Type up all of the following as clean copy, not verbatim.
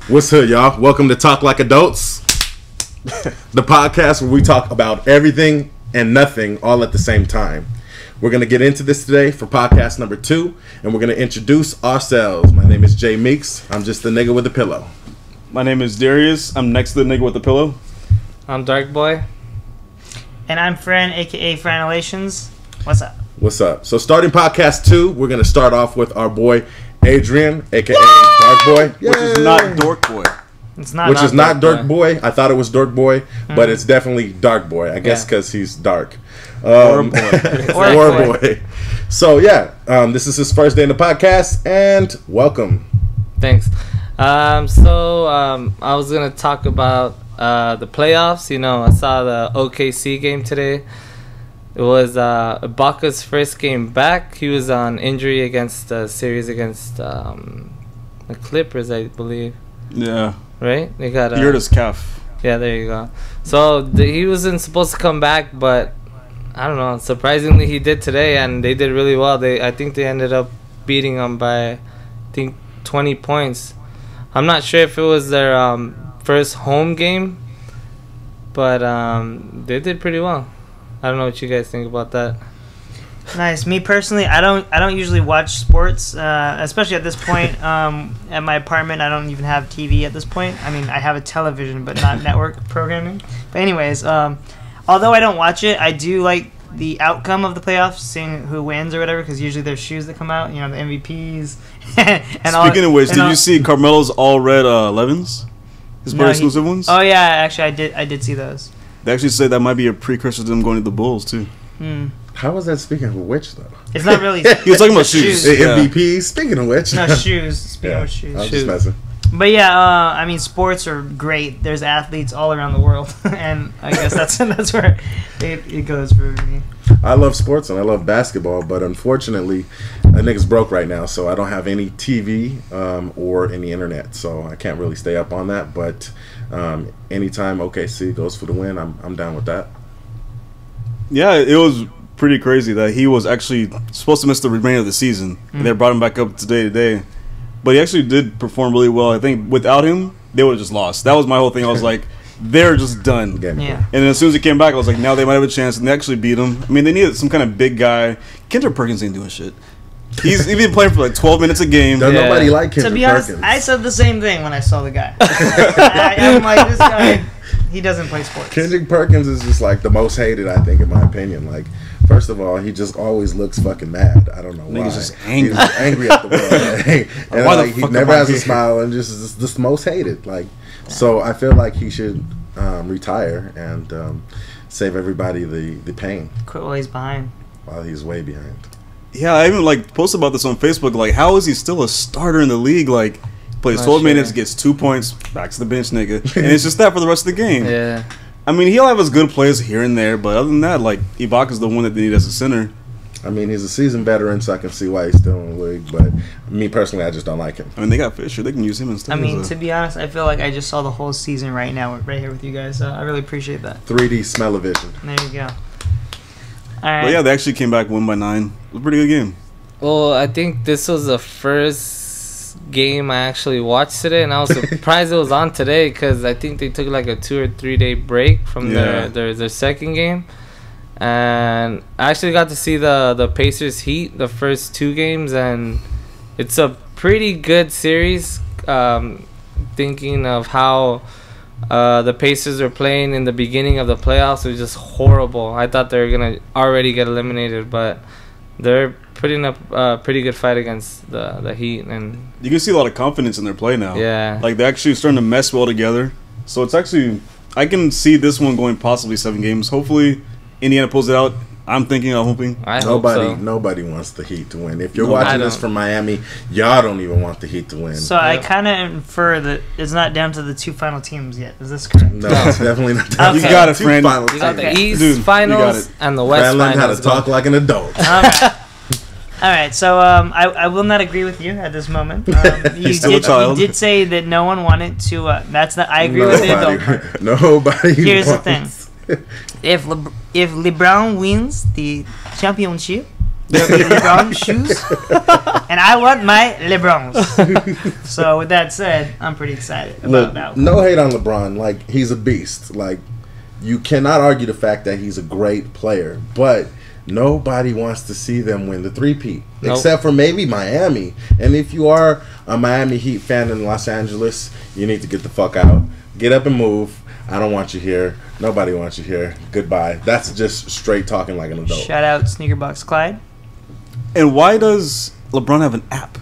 What's up, y'all? Welcome to Talk Like Adults, the podcast where we talk about everything and nothing all at the same time. We're going to get into this today for podcast number 2, and we're going to introduce ourselves. My name is Jay Meeks. I'm just the nigga with the pillow. My name is Darius. I'm next to the nigga with the pillow. I'm Dark Boy. And I'm Fran, a.k.a. Franalations. What's up? What's up? So starting podcast 2, we're going to start off with our boy Adrian, a.k.a. Dark Boy. Which is not Dork Boy. It's not. Which is not Dark Boy. I thought it was Dork Boy, but it's definitely Dark Boy. I guess because he's dark. Or boy. Or boy. So, yeah, this is his first day in the podcast, and welcome. Thanks. I was going to talk about the playoffs. You know, I saw the OKC game today. It was Ibaka's first game back. He was on injury against the series against the Clippers, I believe. Yeah. Right? They got he hurt his calf. Yeah, there you go. So he wasn't supposed to come back, but I don't know. Surprisingly, he did today, and they did really well. I think they ended up beating them by, 20 points. I'm not sure if it was their first home game, but they did pretty well. I don't know what you guys think about that. Nice. Me personally, I don't usually watch sports, especially at this point. At my apartment, I don't even have TV at this point. I mean, I have a television, but not network programming. But anyways, although I don't watch it, I do like the outcome of the playoffs, seeing who wins or whatever, because usually there's shoes that come out, you know, the MVPs. Speaking of which, did you see Carmelo's all red 11s? His very exclusive ones? Oh yeah, actually I did see those. They actually say that might be a precursor to them going to the Bulls too. How was that speaking of which, though? It's not really. He was talking about shoes. The MVP, speaking of which. No, shoes. Speaking of shoes. I was just messing. But yeah, I mean, sports are great. There's athletes all around the world, and I guess that's where it goes for me. I love sports and I love basketball, but unfortunately, a nigga's broke right now, so I don't have any TV or any internet, so I can't really stay up on that. But anytime OKC goes for the win, I'm down with that. Yeah, it was pretty crazy that he was actually supposed to miss the remainder of the season, and they brought him back up today. But he actually did perform really well. I think without him, they would have just lost. That was my whole thing. I was like, they're just done. Yeah. And then as soon as he came back, I was like, now they might have a chance, and they actually beat him. I mean, they needed some kind of big guy. Kendrick Perkins ain't doing shit. He's been playing for like 12 minutes a game. Don't nobody like Kendrick To be honest, Perkins. I said the same thing when I saw the guy. I'm like, this guy, he doesn't play sports. Kendrick Perkins is just like the most hated, I think, in my opinion. Like, first of all, he just always looks fucking mad. I don't know why. Nigga's just angry. He's just angry at the world. And Why the like, he fuck never am I has a here? smile and just is the most hated. Like, so I feel like he should retire and save everybody the pain Quit while he's behind. while he's way behind. Yeah, I even like posted about this on Facebook. Like, how is he still a starter in the league? Like, plays Not 12 sure. minutes, gets 2 points, back to the bench, nigga, and it's just that for the rest of the game. Yeah. I mean, he'll have his good plays here and there, but other than that, like, Ibaka's the one that they need as a center. I mean, he's a seasoned veteran, so I can see why he's still in the league. But me personally, I just don't like him. I mean, they got Fisher; they can use him instead. I mean, to be honest, I feel like I just saw the whole season right now, right here with you guys. So I really appreciate that. 3D smell-o-vision. There you go. All right. But yeah, they actually came back, won by 9. It was a pretty good game. Well, I think this was the first game I actually watched today, and I was surprised it was on today because I think they took like a 2 or 3 day break from their second game. And I actually got to see the Pacers Heat the first 2 games, and it's a pretty good series. Thinking of how the Pacers were playing in the beginning of the playoffs, it was just horrible. I thought they were gonna already get eliminated, but they're putting up a pretty good fight against the Heat, and You can see a lot of confidence in their play now. yeah, Like, they're actually starting to mesh well together. So it's actually, I can see this one going possibly 7 games. Hopefully, Indiana pulls it out. I'm hoping. I hope so. Nobody wants the Heat to win. If you're No, I watching this don't. from Miami, y'all don't even want the Heat to win. So I kind of infer that it's not down to the 2 final teams yet. Is this correct? No, it's definitely not. Okay. You got it, Two friend. finals. You got the Okay. East Dude, you got Finals it. and the West Fran learned how Finals. to talk like an adult. All right, so I will not agree with you at this moment. You still a child. did say that no one wanted to. That's not. I agree with it. Nobody. Here's the wants- thing: if LeBron wins the championship, LeBron shoes, and I want my LeBrons. So with that said, I'm pretty excited about that. No hate on LeBron. Like, he's a beast. Like, you cannot argue the fact that he's a great player, but nobody wants to see them win the three-peat, except for maybe Miami. And if you are a Miami Heat fan in Los Angeles, you need to get the fuck out. Get up and move. I don't want you here. Nobody wants you here. Goodbye. That's just straight talking like an adult. Shout out Sneakerbox Clyde. And why does LeBron have an app?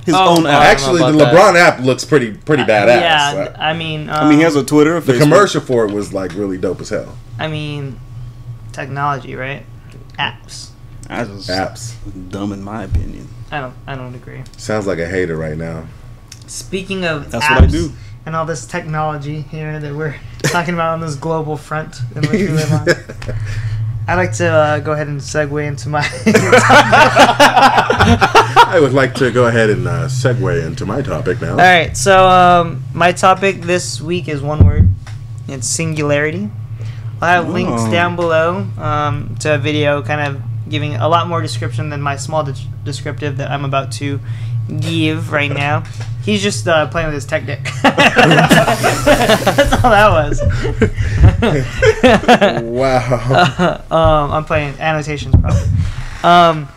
His own app. Actually, the LeBron app looks pretty badass. Yeah, I mean, he has a Twitter. The commercial for it was like really dope as hell. I mean, technology, right? Apps. Apps. Dumb in my opinion. I don't agree. Sounds like a hater right now. Speaking of that's apps what I do. And all this technology here that we're talking about on this global front in which we live on, I'd like to go ahead and segue into my. I would like to go ahead and segue into my topic now. All right, so my topic this week is one word. It's singularity. I'll have links down below to a video kind of giving a lot more description than my small descriptive that I'm about to give right now. He's just playing with his tech deck. That's all that was. Wow. I'm playing annotations probably.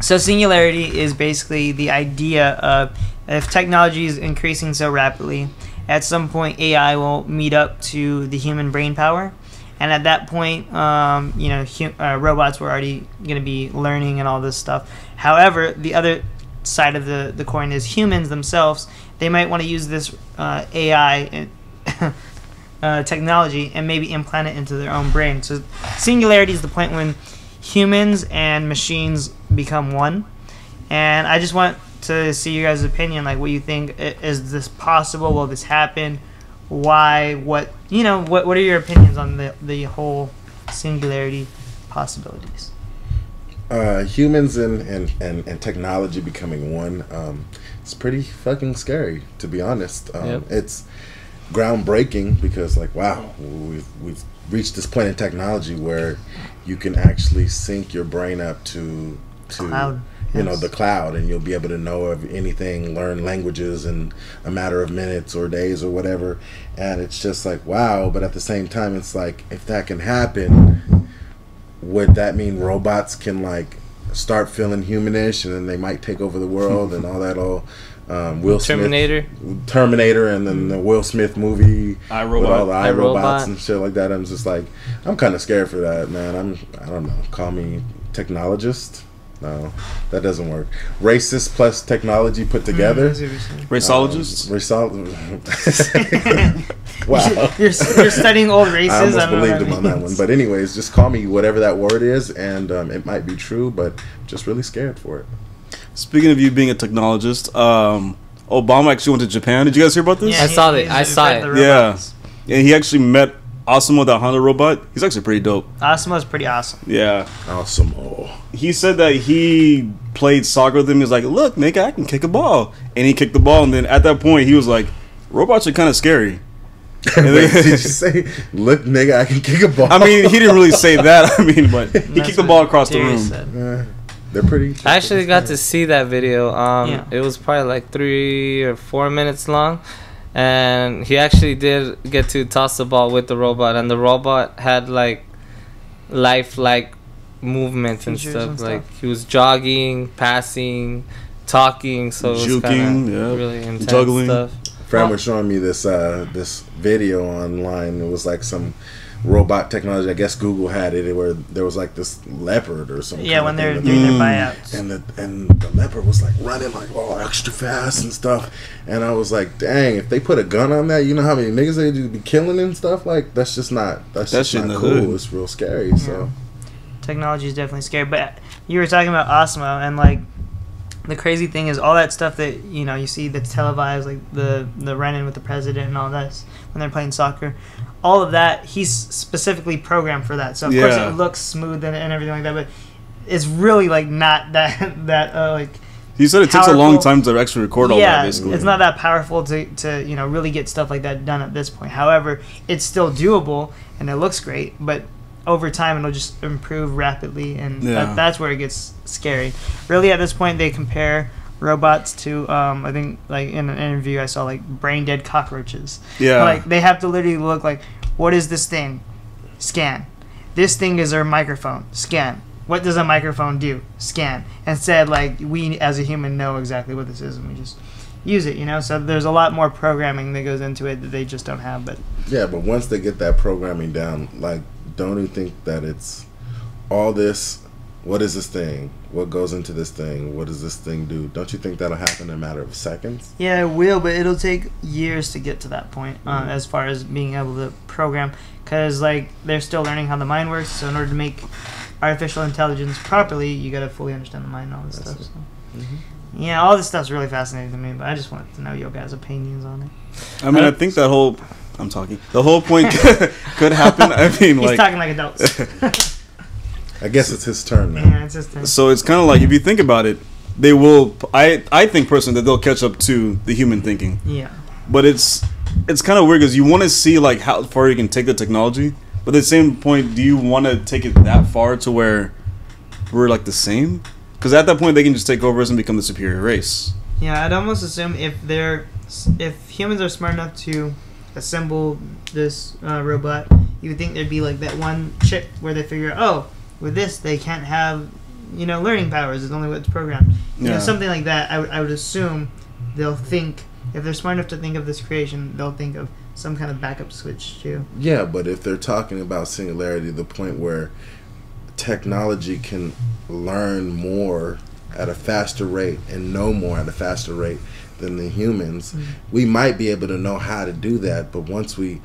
So singularity is basically the idea of if technology is increasing so rapidly, at some point AI will meet up to the human brain power. And at that point, robots were already going to be learning and all this stuff. However, the other side of the coin is humans themselves. They might want to use this AI technology and maybe implant it into their own brain. So singularity is the point when humans and machines become one. And I just want to see your guys' opinion, like what you think. Is this possible? Will this happen? Why? What are your opinions on the whole singularity possibilities? Humans and technology becoming one, it's pretty fucking scary, to be honest. It's groundbreaking because, like, wow, we've reached this point in technology where you can actually sync your brain up to cloud. The cloud, and you'll be able to know of anything, learn languages in a matter of minutes or days or whatever. And it's just like, wow. But at the same time, it's like, if that can happen, would that mean robots can like start feeling humanish and then they might take over the world and all that? Will Terminator and then the Will Smith movie with all the iRobots and shit like that. I'm just like, I'm kind of scared for that, man. I don't know, call me technologist. No, that doesn't work. Racist plus technology put together. Raceologist? Wow. You're studying old races. I almost believed him on that one. But anyways, just call me whatever that word is, and it might be true, but I'm just really scared for it. Speaking of you being a technologist, Obama actually went to Japan. Did you guys hear about this? Yeah, I saw it. Yeah. He actually met Asimo, that Honda robot. He's actually pretty dope. Asimo's pretty awesome. Yeah. Asimo. He said that he played soccer with him. He was like, look, nigga, I can kick a ball. And he kicked the ball. And then at that point, he was like, robots are kind of scary. Wait, did you say, look, nigga, I can kick a ball? I mean, he didn't really say that. I mean, but he kicked the ball across the room. They're pretty. I actually got to see that video. It was probably like 3 or 4 minutes long. And he actually did get to toss the ball with the robot, and the robot had like lifelike movements and stuff. Like he was jogging, passing, talking, so it was kind of really intense juggling stuff. Fran was showing me this this video online. It was like some robot technology. I guess Google had it, where there was like this leopard or something. Yeah, when they're doing their buyouts, and the leopard was like running like extra fast and stuff. And I was like, dang, if they put a gun on that, you know how many niggas they do be killing and stuff. Like that's just not not cool. It's real scary. Yeah. So technology is definitely scary. But you were talking about Asimo, and like the crazy thing is all that stuff that you see that's televised, like the run-in with the president and all that when they're playing soccer. All of that, he's specifically programmed for that. So of course it looks smooth and everything like that, but it's really like not that like. He said it takes a long time to actually record all that. Basically, it's not that powerful to really get stuff like that done at this point. However, it's still doable and it looks great. But over time it'll just improve rapidly, and Yeah. that's where it gets scary. Really, at this point, they compare robots to I think like in an interview I saw like brain dead cockroaches. Yeah. Like they have to literally look like, what is this thing? Scan. This thing is our microphone. Scan. What does a microphone do? Scan. Instead, like we as a human know exactly what this is, and we just use it. You know. So there's a lot more programming that goes into it that they just don't have. But Yeah, but once they get that programming down, like, don't you think that it's all this? What is this thing? What goes into this thing? What does this thing do? Don't you think that'll happen in a matter of seconds? yeah, it will. But it'll take years to get to that point as far as being able to program, because like they're still learning how the mind works. So in order to make artificial intelligence properly, you got to fully understand the mind and all this stuff. So. Yeah, all this stuff's really fascinating to me, but I just wanted to know your guys' opinions on it. I mean, I think that whole the whole point could happen. I mean, He's like, talking like adults. I guess it's his turn now. Yeah, it's just so it's kind of like if you think about it, they will. I think personally that they'll catch up to the human thinking, yeah. but it's kind of weird because you want to see like how far you can take the technology, but at the same point, do you want to take it that far to where we're like the same? Because at that point, they can just take over us and become the superior race. Yeah, I'd almost assume if humans are smart enough to assemble this robot, you would think there'd be like that one chip where they figure, oh, with this they can't have, learning powers. It's only what's programmed. You know, something like that. I would assume they'll think, if they're smart enough to think of this creation, they'll think of some kind of backup switch too. Yeah, but if they're talking about singularity, the point where technology can learn more at a faster rate and know more at a faster rate than the humans, we might be able to know how to do that, but once we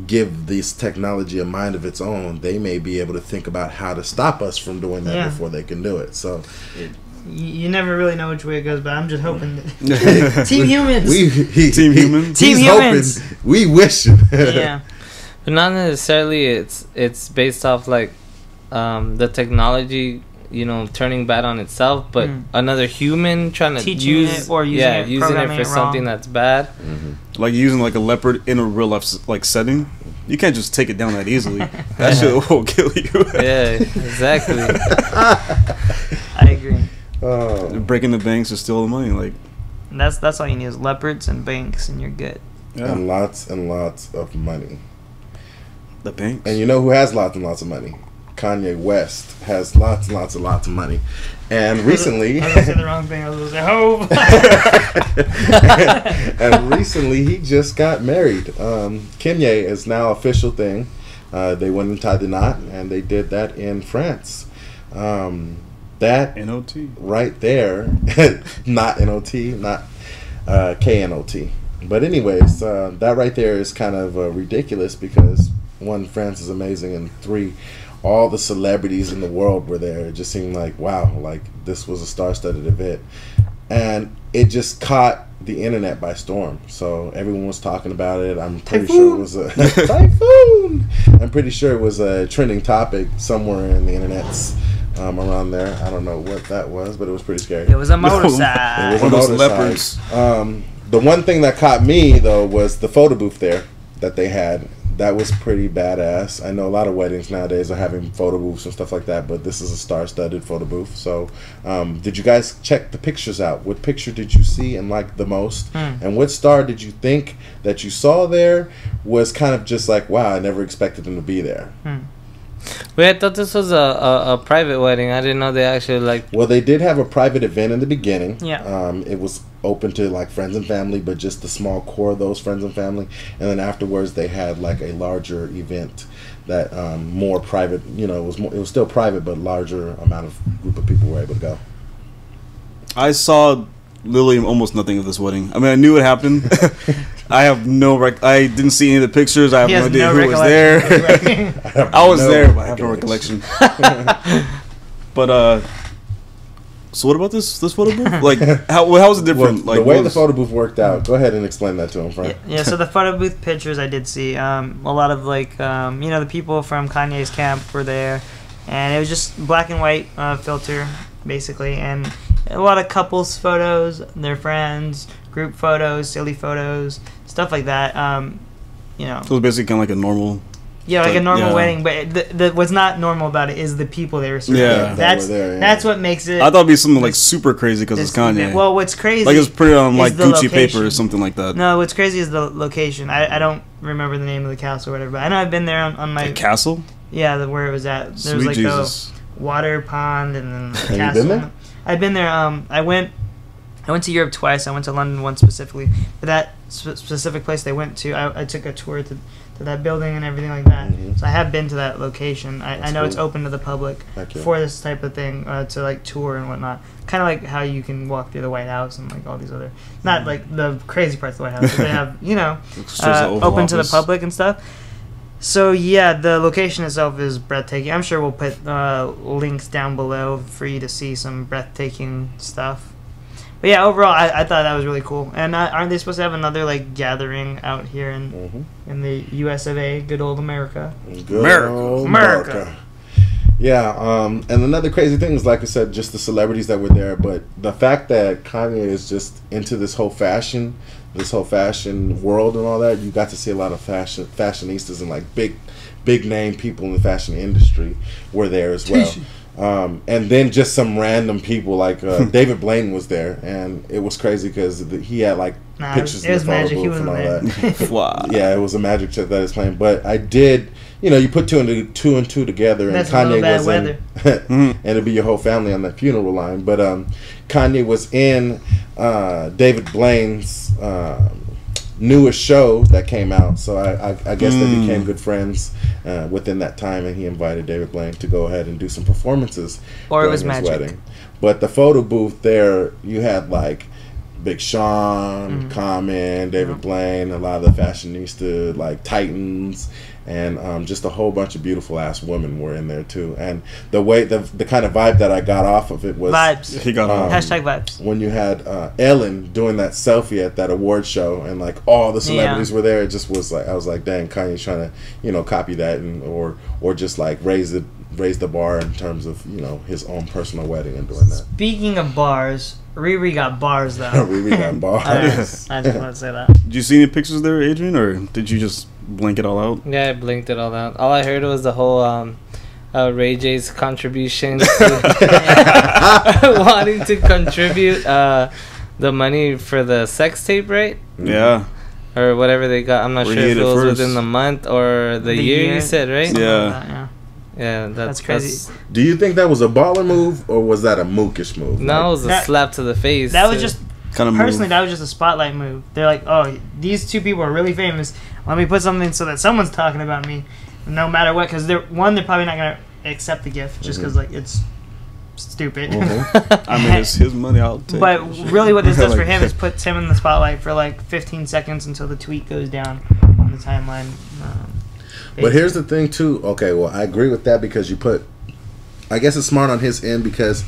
give this technology a mind of its own, they may be able to think about how to stop us from doing that before they can do it. So you never really know which way it goes, but I'm just hoping that Team Humans. Team Humans. Team Humans. We wish. Yeah. But not necessarily. It's based off like the technology, turning bad on itself, but another human trying to Teaching use it or using it, using it programming for it something wrong. that's bad. Like using like a leopard in a real life like setting, you can't just take it down that easily. That shit will kill you. Yeah, exactly. I agree. Breaking the banks to steal the money, like That's all you need is leopards and banks, and you're good. And lots of money. The banks. And you know who has lots and lots of money? Kanye West has lots of money. And recently... I was going to say the wrong thing. I was going to say, and recently he just got married. Kanye is now official thing. They went and tied the knot, and they did that in France. That NOT. right there, not NOT, not KNOT. But anyways, that right there is kind of ridiculous because, one, France is amazing, and three, all the celebrities in the world were there. It just seemed like, wow, like this was a star-studded event. And it just caught the internet by storm. So everyone was talking about it. I'm pretty sure it was a typhoon. I'm pretty sure it was a trending topic somewhere in the internets around there. I don't know what that was, but it was pretty scary. it was a It motorcycle. was One a of those motorcycle. leopards. The one thing that caught me though was the photo booth there that they had. That was pretty badass. I know a lot of weddings nowadays are having photo booths and stuff like that, but this is a star-studded photo booth. So, did you guys check the pictures out? What picture did you see and like the most? And what star did you think that you saw there was kind of just like, wow, I never expected them to be there? Wait, I thought this was a private wedding. I didn't know they actually Well, they did have a private event in the beginning. Yeah. It was open to like friends and family, but just the small core of those friends and family. And then afterwards, they had like a larger event that more private. It was still private, but larger amount of group of people were able to go. I saw literally almost nothing of this wedding. I mean, I knew it happened. I have I didn't see any of the pictures. I have He no has idea no who was there. recollection. I was there, but I have no recollection. But so what about this photo booth? Like, how was it different? Well, Like the way what the was- photo booth worked out. Go ahead and explain that to him, Frank. Yeah, so the photo booth pictures I did see, a lot of the people from Kanye's camp were there, and it was just black and white filter basically, and a lot of couples photos, their friends, group photos, silly photos, stuff like that. So it was basically kind of like a normal Yeah, like a normal Yeah. wedding, but the what's not normal about it is the people they were serving. Yeah. That's That were there, yeah. that's what makes it. I thought it'd be something like super crazy because it's this Kanye. event. Well, what's crazy? Like it's pretty on like is the Gucci paper location. or something like that. No, what's crazy is the location. I don't remember the name of the castle or whatever, but I know I've been there on my A castle? where it was at. There Sweet was like Jesus. the water pond and then the Have you castle. been there? I've been there. I went to Europe twice. I went to London once specifically. But that specific place they went to, I took a tour to that building and everything like that. Mhm. So I have been to that location. I That's know it's cool. open to the public Heck yeah. for this type of thing, to like tour and whatnot. Kind of like how you can walk through the White House and like all these other, not like the crazy parts of the White House, but they have, Just the Oval open to the Office. public and stuff. So yeah, the location itself is breathtaking. I'm sure we'll put links down below for you to see some breathtaking stuff. But yeah, overall, I thought that was really cool. And aren't they supposed to have another like gathering out here in the U.S. of A. Good old America? Good America. old America. Yeah, and another crazy thing is, like I said, just the celebrities that were there. But the fact that Kanye is just into this whole fashion world and all that, you got to see a lot of fashionistas and like big name people in the fashion industry were there as well. And then just some random people like David Blaine was there, and it was crazy because he had like Nah, pictures it in was the photo magic. He booth and all wasn't that. there. Wow. Yeah, it was a magic trick that is playing. But I did, you put two and two together, and That's a little Kanye bad was weather. in, and it'd be your whole family on that funeral line. But Kanye was in David Blaine's newest show that came out, so I guess they became good friends within that time, and he invited David Blaine to go ahead and do some performances Or it during was his magic. wedding. But the photo booth there, you had like Big Sean, Common, David Blaine, a lot of the fashionista like Titans, and just a whole bunch of beautiful ass women were in there too. And the way the kind of vibe that I got off of it was Vibes. He got on. Hashtag vibes. when you had Ellen doing that selfie at that award show, and like all the celebrities were there. It just was like, I was like, dang, Kanye's trying to copy that, and or just like raise the bar in terms of his own personal wedding and doing that. Speaking of bars, Riri got bars though. Riri got bars. I just want to say that. Did you see any pictures there, Adrian, or did you just blink it all out? Yeah, I blinked it all out. All I heard was the whole Ray J's contribution to wanting to contribute the money for the sex tape, right? Yeah. Or whatever they got. I'm not Where sure he if hit it it was first. within the month or the year, you said, right? Something Yeah. like that, yeah. Yeah, That's crazy. Do you think that was a baller move, or was that a mookish move? No, it was a That- slap to the face. That was too. just Kind of personally, that was just a spotlight move. They're like, oh, these two people are really famous. Let me put something so that someone's talking about me, no matter what. Because they're probably not gonna accept the gift just because like it's stupid. I mean, it's his money. I'll take But it. really, what this does for Like- him is puts him in the spotlight for like 15 seconds until the tweet goes down on the timeline. But here's the thing too. Okay, well, I agree with that because I guess it's smart on his end because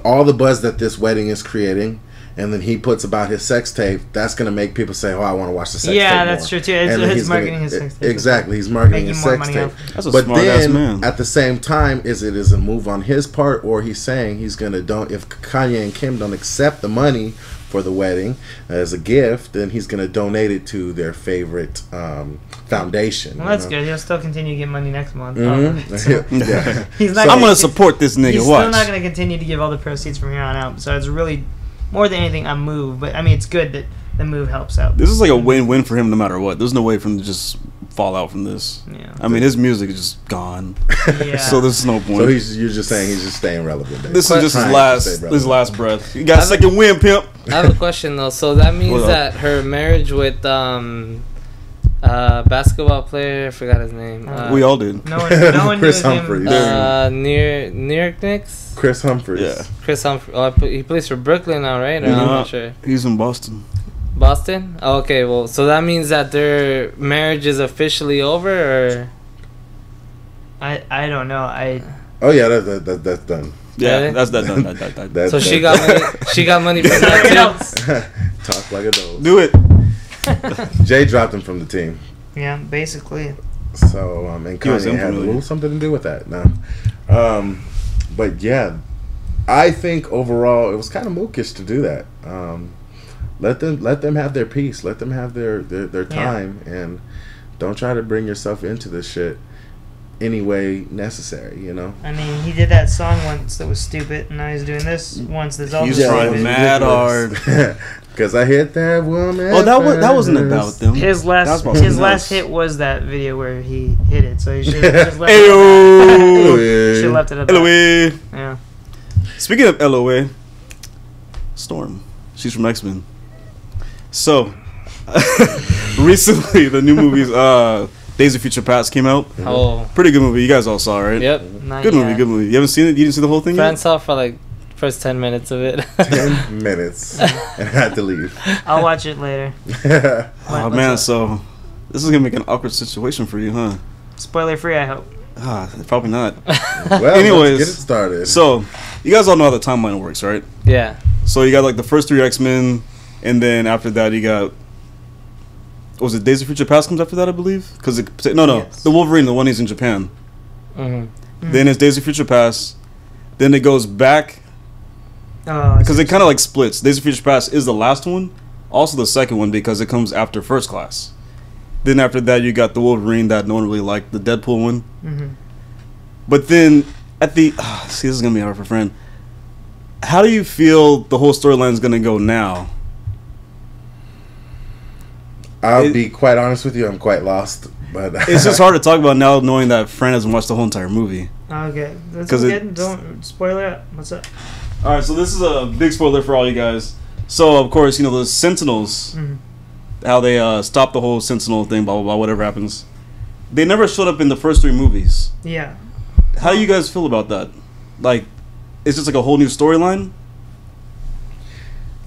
all the buzz that this wedding is creating, and then he puts about his sex tape, that's gonna make people say, "Oh, I want to watch the sex tape." Yeah, that's more. true too. It's And then his he's gonna- marketing his sex tape. Exactly, he's marketing Making his more sex money tape. off it. That's a But smart ass then, man. at the same time, is a move on his part, or he's saying he's gonna if Kanye and Kim don't accept the money for the wedding as a gift, then he's gonna donate it to their favorite foundation. Well, that's good. He'll still continue to get money next month. Mm-hmm. Yeah. He's not. So- I'm gonna support this nigga. He's Watch. still not going to continue to give all the proceeds from here on out. So it's really more than anything a move. But I mean, it's good that the move helps out. This is like a win-win for him, no matter what. There's no way for him to just fall out from this. Yeah. I mean, his music is just gone. Yeah. So there's no point. So you're just saying he's just staying relevant. Basically. this is just Trying to stay relevant. his last breath. You got a second win, pimp. I have a question though. So that means What up? that her marriage with basketball player, I forgot his name. We all did. No one Chris knew him. Humphries. New York Knicks. Chris Humphries. Yeah. Chris Humphrey. Oh, he plays for Brooklyn now, right? Or I'm not sure. He's in Boston. Boston. Oh, okay, well, so that means that their marriage is officially over, or I don't know. Oh yeah, that's done. Yeah, Really? that's that. That's so she got money. She got money from that Somebody too. else. Talk like adults. Do it. Jay dropped him from the team. Yeah, basically. So and He was Kanye had a unfamiliar. little something to do with that. No, but yeah, I think overall it was kind of mookish to do that. Let them have their peace. Let them have their time and don't try to bring yourself into this shit any way necessary, you know? I mean, he did that song once that was stupid, and now he's doing this once that's also He's stupid. trying mad hard. Because I hit that woman. Oh, that wasn't about them. His That was last about his something last else. hit was that video where he hit it, so he should have just left Ayo. it. Should left it at that. LOA. Yeah. Speaking of LOA, Storm. She's from X-Men. So, recently the new movies, Days of Future Past came out. Oh, Pretty good movie. You guys all saw, right? yep. Not Good yet. movie, good movie. You haven't seen it? You didn't see the whole thing Fran yet? saw for like first 10 minutes of it. 10 minutes. And I had to leave. I'll watch it later. Oh, What's man, up? so this is going to make an awkward situation for you, huh? Spoiler free, I hope. Probably not. Well, Anyways, let's get it started. So, you guys all know how the timeline works, right? Yeah. So, you got like the first 3 X-Men, and then after that, you got. Was it Days of Future Past comes after that, I believe? Because no, Yes. the Wolverine, the one he's in Japan. Hmm. Then it's Days of Future Past. Then it goes back Oh, because it kind of like splits. Days of Future Past is the last one, also the second one because it comes after First Class. Then after that, you got the Wolverine that no one really liked, the Deadpool one. Mm-hmm. But then at the see, this is gonna be hard for Fran. How do you feel the whole storyline is gonna go now? I'll be quite honest with you, I'm quite lost. But It's just hard to talk about now, knowing that Fran hasn't watched the whole entire movie. Okay, that's 'Cause good. it- Don't spoiler it. What's up? All right, so this is a big spoiler for all you guys. So of course, you know the Sentinels, Mhm. how they stop the whole Sentinel thing, blah blah blah, whatever happens. They never showed up in the first 3 movies. Yeah. How do you guys feel about that? Like, it's just like a whole new storyline.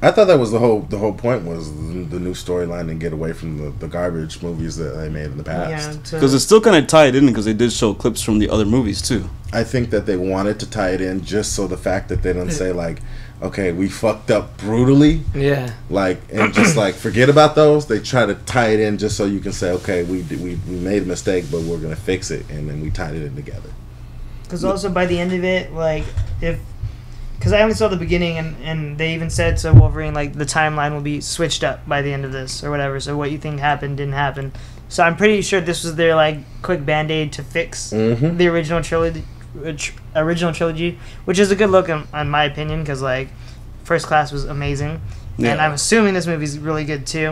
I thought that was the whole point was the new storyline and get away from the garbage movies that they made in the Yeah. past. Because it's still kind of tied in because they did show clips from the other movies too. I think that they wanted to tie it in just so the fact that they don't say like, okay, we fucked up brutally, Yeah. like, and just like forget about those. They try to tie it in just so you can say, okay, we made a mistake, but we're gonna fix it, and then we tied it in together. Because also by the end of it, like, because I only saw the beginning, and they even said to Wolverine, like, the timeline will be switched up by the end of this, or whatever, so what you think happened didn't happen. So I'm pretty sure this was their, like, quick Band-Aid to fix Mm-hmm. the original trilogy, which is a good look, in my opinion, because, like, First Class was amazing, and Yeah. I'm assuming this movie's really good, too.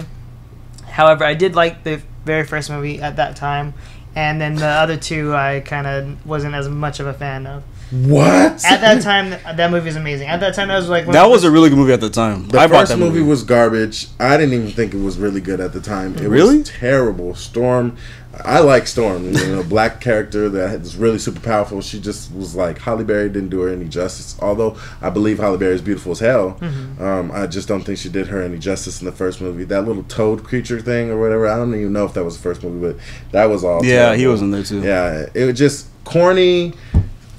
However, I did like the very first movie at that time, and then the other 2 I kind of wasn't as much of a fan of. What? At that time, that movie was amazing. At that time, that was like That was a really good movie at the time. The I bought first that movie was garbage. I didn't even think it was really good at the time. It Really? was terrible. Storm, I like Storm. You know, black character that is really super powerful. She just was like, Halle Berry didn't do her any justice. Although I believe Halle Berry is beautiful as hell. I just don't think she did her any justice in the first movie. That little toad creature thing or whatever. I don't even know if that was the first movie, but that was all. Yeah, he terrible. was in there too. Yeah, it was just corny.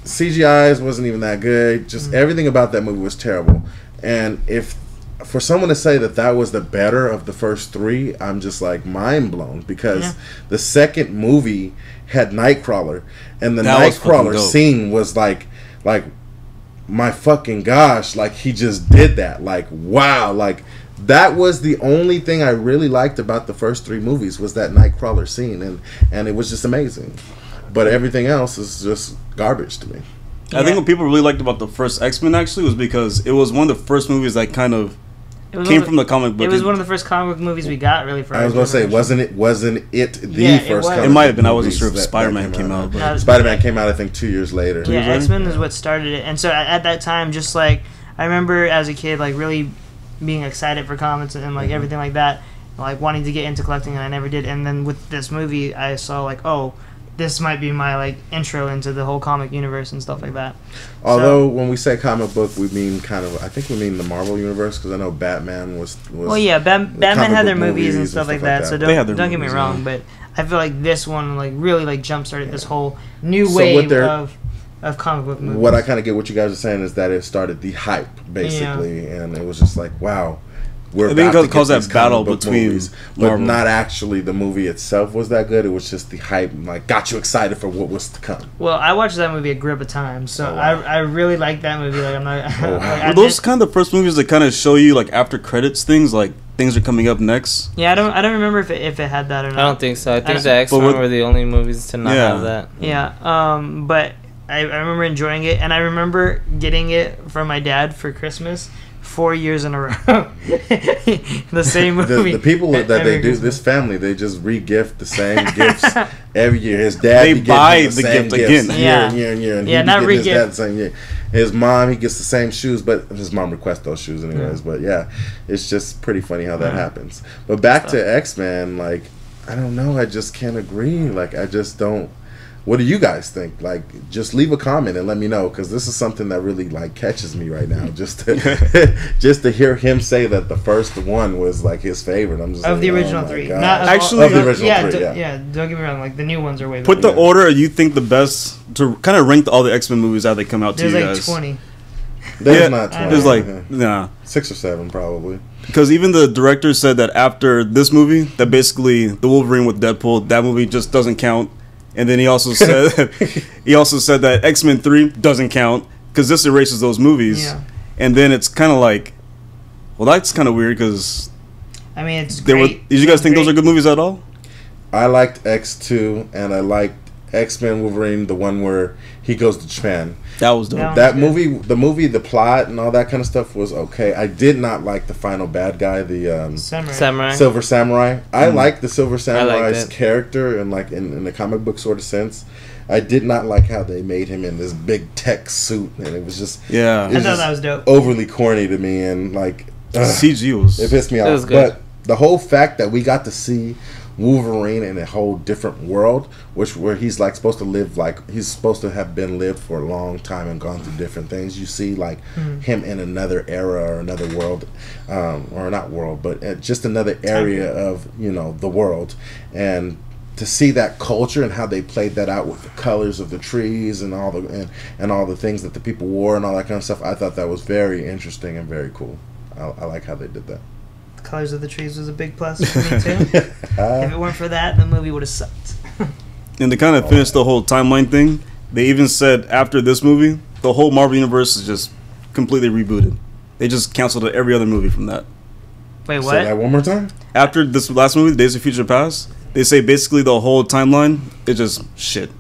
CGI's wasn't even that good. Just everything about that movie was terrible. And if for someone to say that that was the better of the first 3, I'm just like mind blown because the second movie had Nightcrawler, and the That was fucking Nightcrawler dope. scene was like my fucking gosh, like he just did that. Like wow, like that was the only thing I really liked about the first 3 movies was that Nightcrawler scene, and it was just amazing. But everything else is just garbage to me. I think what people really liked about the first X-Men actually was because it was one of the first movies that kind of came from the comic book. It was one of the first comic book movies we got, really. For I was our going to say, generation. wasn't it the Yeah, it first was. comic It might have book been. I wasn't movies sure if that Spider-Man came out. But No, Spider-Man came out, I think, 2 years later. Yeah, Right? X-Men is what started it. And so at that time, just like I remember as a kid, like really being excited for comics and like everything like that, like wanting to get into collecting, and I never did. And then with this movie, I saw like, oh, this might be my like intro into the whole comic universe and stuff like that. Although when we say comic book, we mean I think we mean the Marvel universe, because I know Batman was Well, yeah, Batman comic had their book movies and movies stuff like that. So They had their don't get me movies, wrong, yeah. but I feel like this one like really like jump started this whole new So wave what they're- of comic book movies. what I kind of get what you guys are saying is that it started the hype, basically, and it was just like, wow, we're I think about to it caused get that these battle comic book between movies, but Marvel. not actually the movie itself was that good. It was just the hype, like got you excited for what was to come. Well, I watched that movie a grip of times, so Oh, wow. I really like that movie. Like I'm not. Oh, wow. like, I Were those did- kind of the first movies that kind of show you like after credits things like things are coming up next. Yeah, I don't remember if it had that or not. I don't think so. I think don't- the X-Men were the only movies to not Yeah. have that. Yeah, but I remember enjoying it, and I remember getting it from my dad for Christmas 4 years in a row. The same movie. The people that every they do, Christmas. this family, they just re-gift the same gifts every year. His dad, They be getting buy him the same gift gifts again. year Yeah. and year and year. And Yeah, he be not getting his re-gift. dad the same year. His mom, he gets the same shoes, but his mom requests those shoes anyways. But yeah, it's just pretty funny how that happens. But back to X-Men, like, I don't know, I just can't agree. Like, I just don't. What do you guys think? Like, just leave a comment and let me know, because this is something that really like catches me right now. Just to just to hear him say that the first one was like his favorite. I'm just Of like, the oh original my three. gosh. Not Actually- Of the original yeah, three, yeah, don't get me wrong. Like, the new ones are way better. Put the Yeah. order you think the best to kind of rank all the X-Men movies as they come out to There's you like guys. 20. There's Yeah, not 20. There's like Yeah. nah. 6 or 7 probably. Because even the director said that after this movie, that basically the Wolverine with Deadpool, that movie just doesn't count. And then he also said that X-Men 3 doesn't count because this erases those movies. Yeah. And then it's kind of like, well, that's kind of weird because I mean, it's they were. great. Did you guys It's think those are great. good movies at all? I liked X2 and I liked X-Men Wolverine, the one where he goes to Japan. That was dope. No. That good. movie, the plot and all that kind of stuff was okay. I did not like the final bad guy, the Samurai. Silver Samurai. I liked the Silver liked Samurai's it. character and like in the comic book sort of sense. I did not like how they made him in this big tech suit, and it was just Yeah. it I thought just that was dope. overly corny to me, and like ugh, CG was. it pissed me It off. was good. But the whole fact that we got to see Wolverine in a whole different world, where he's like supposed to live, like he's supposed to have been lived for a long time and gone through different things. You see like him in another era or another world, or not world, but just another area of the world, and to see that culture and how they played that out with the colors of the trees and all and all the things that the people wore and all that kind of stuff. I thought that was very interesting and very cool. I like how they did that. The colors of the trees was a big plus for me too. If it weren't for that, the movie would have sucked. And to kind of finish the whole timeline thing, they even said after this movie, the whole Marvel universe is just completely rebooted. They just canceled every other movie from that. Wait, Say that what? one more time. After this last movie, Days of Future Past, they say basically the whole timeline is just shit.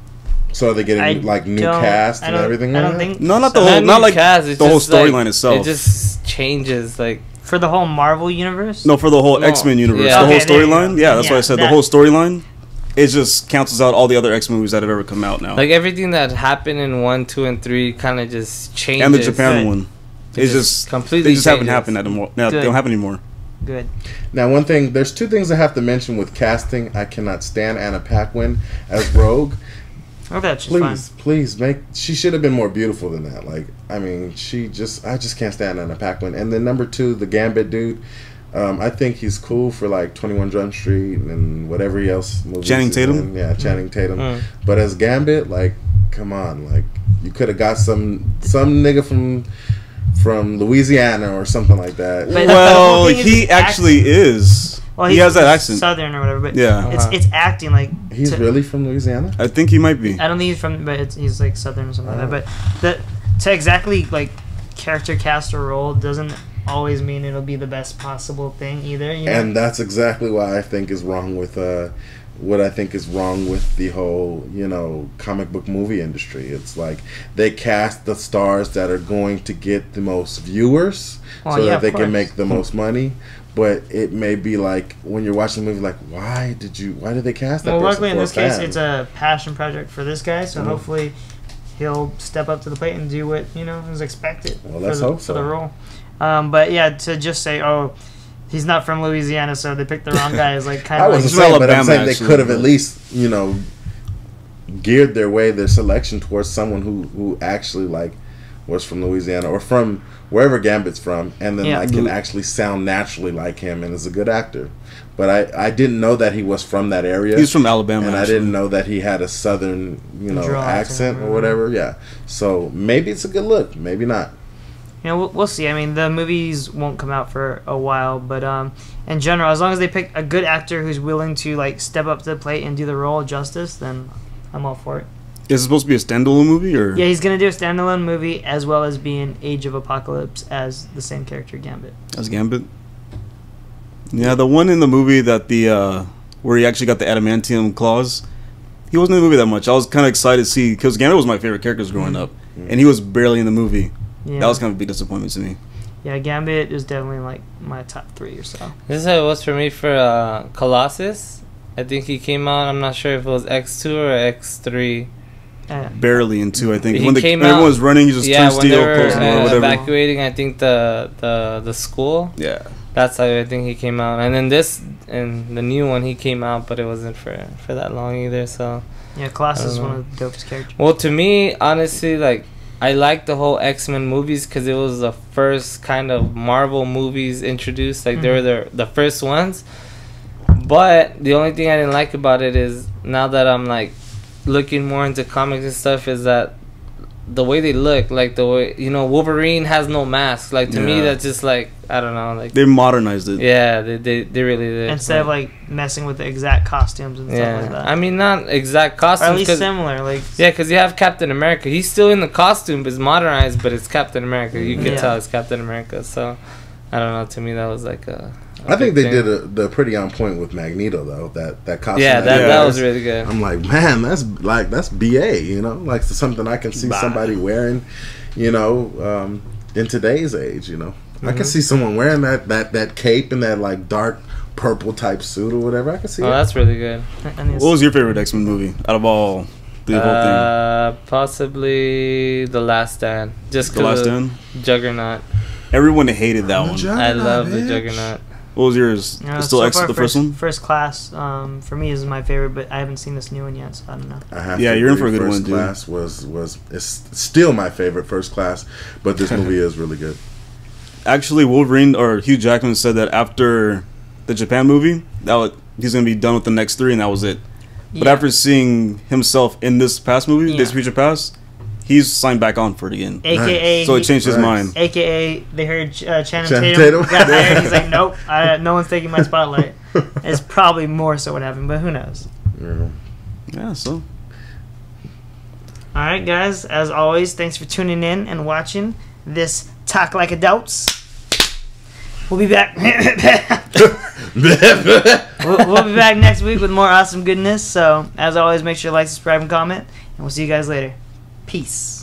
So are they getting I like new don't- cast I and don't- everything? I like don't that? think No, not the so. whole, not new like cast, it's the whole just, like, storyline itself. It just changes, like for the whole Marvel universe. No, for the whole No. X-Men universe, Yeah. the whole Okay, there you go. storyline. Yeah, that's why I Yeah, said that- the whole storyline. It just cancels out all the other X movies that have ever come out now, like everything that happened in 1, 2, and 3 kind of just changes. and the Japan Good. one. It It's just just completely they just haven't changes. happened anymore. Now they Good. don't happen anymore. Good. Now, one thing, there's 2 things I have to mention with casting. I cannot stand Anna Paquin as Rogue. Oh, that's just fine. Please she should have been more beautiful than that. Like, I mean, I just can't stand Anna Paquin. And then number 2, the Gambit dude. I think he's cool for like 21 Jump Street and whatever else movies. Channing he's Tatum? in. Yeah, Channing Tatum. Mm. But as Gambit, like, come on, like you could have got some nigga from Louisiana or something like that. But- Well, the thing is he his actually is. Well, He he's has that accent. Southern or whatever, but Yeah. it's acting like He's really from Louisiana? I think he might be. I don't think he's from, but he's like Southern or something like that. But to exactly like character cast a role doesn't always mean it'll be the best possible thing either. You know? And that's exactly why I think is wrong with what I think is wrong with the whole, comic book movie industry. It's like they cast the stars that are going to get the most viewers Well, so yeah, that of they can course. make the most money. But it may be like when you're watching the movie, like, why did they cast that well, person luckily in for a this case, fan? it's a passion project for this guy, so Mhm. hopefully he'll step up to the plate and do what is expected Well, let's for, the, hope for so. the role. But yeah, to just say, oh, he's not from Louisiana, so they picked the wrong guy is like kind I of wasn't He's saying, from but I'm Alabama, saying they actually, could have at but- least, geared their selection towards someone who actually like was from Louisiana or from wherever Gambit's from, and then Yeah. like can actually sound naturally like him and is a good actor. But I didn't know that he was from that area. He's from Alabama, and I actually. didn't know that he had a southern, Draw accent to or him. whatever. Yeah. So maybe it's a good look, maybe not. we'll see. I mean, the movies won't come out for a while, but in general, as long as they pick a good actor who's willing to like step up to the plate and do the role justice, then I'm all for it. Is it supposed to be a standalone movie or? Yeah, he's gonna do a standalone movie as well as be in Age of Apocalypse as the same character Gambit. As Gambit. Yeah, the one in the movie that where he actually got the adamantium claws. He wasn't in the movie that much. I was kind of excited to see because Gambit was my favorite character growing up, and he was barely in the movie. Yeah. That was kind of a big disappointment to me. Yeah, Gambit is definitely like my top 3 or so. This is how it was for me for Colossus. I think he came out. I'm not sure if it was X2 or X3. Barely in 2, I think. He When came everyone out- was running, he just turned when they steel, were closed the door, whatever. evacuating, I think the school. Yeah. That's how I think he came out. And then the new one, he came out, but it wasn't for that long either. So Yeah, Colossus is one of the dopest characters. well, to me, honestly, like I like the whole X-Men movies because it was the first kind of Marvel movies introduced. Like they were the first ones. But the only thing I didn't like about it is now that I'm like looking more into comics and stuff is that the way they look, like the way Wolverine has no mask. Like to me, Yeah. that's just like I don't know, like They modernized it. yeah, they really did. Instead of like messing with the exact costumes and stuff like that. I mean not exact or costumes, at least 'cause- similar. Like yeah, because you have Captain America. He's still in the costume, but it's modernized, but it's Captain America. You can Yeah. tell it's Captain America. So I don't know. To me, that was like a I think big they thing. did the pretty on point with Magneto though. That costume. Yeah, he that wears. was really good. I'm like, man, that's BA, like something I can see somebody wearing, in today's age, I can see someone wearing that cape and that like dark purple type suit or whatever. I can see. Oh, it. that's really good. What was your favorite X-Men movie out of all the whole Possibly The Last Stand. Just thing? The Last 'cause of Stand? Juggernaut. Everyone hated that I'm a one. I love the bitch. Juggernaut. What was yours? Still X, far the first one? First Class, for me is my favorite, but I haven't seen this new one yet, so I don't know. I have Yeah, to you're in agree. for a good First one, dude. Class was it's still my favorite First Class, but this movie is really good. Actually, Wolverine or Hugh Jackman said that after the Japan movie, he's gonna be done with the next 3, and that was it. But Yeah. after seeing himself in this past movie, Yeah. Days of Future Past, he's signed back on for it again. AKA, So it changed his Nice. mind. AKA, they heard Channing Channing Tatum Tatum. got hired. He's like, nope, no one's taking my spotlight. It's probably more so what happened, but who knows? Yeah. Yeah, so All right, guys. As always, thanks for tuning in and watching this Talk Like Adults. We'll be back. we'll be back next week with more awesome goodness. So, as always, make sure to like, subscribe, and comment. And we'll see you guys later. Peace.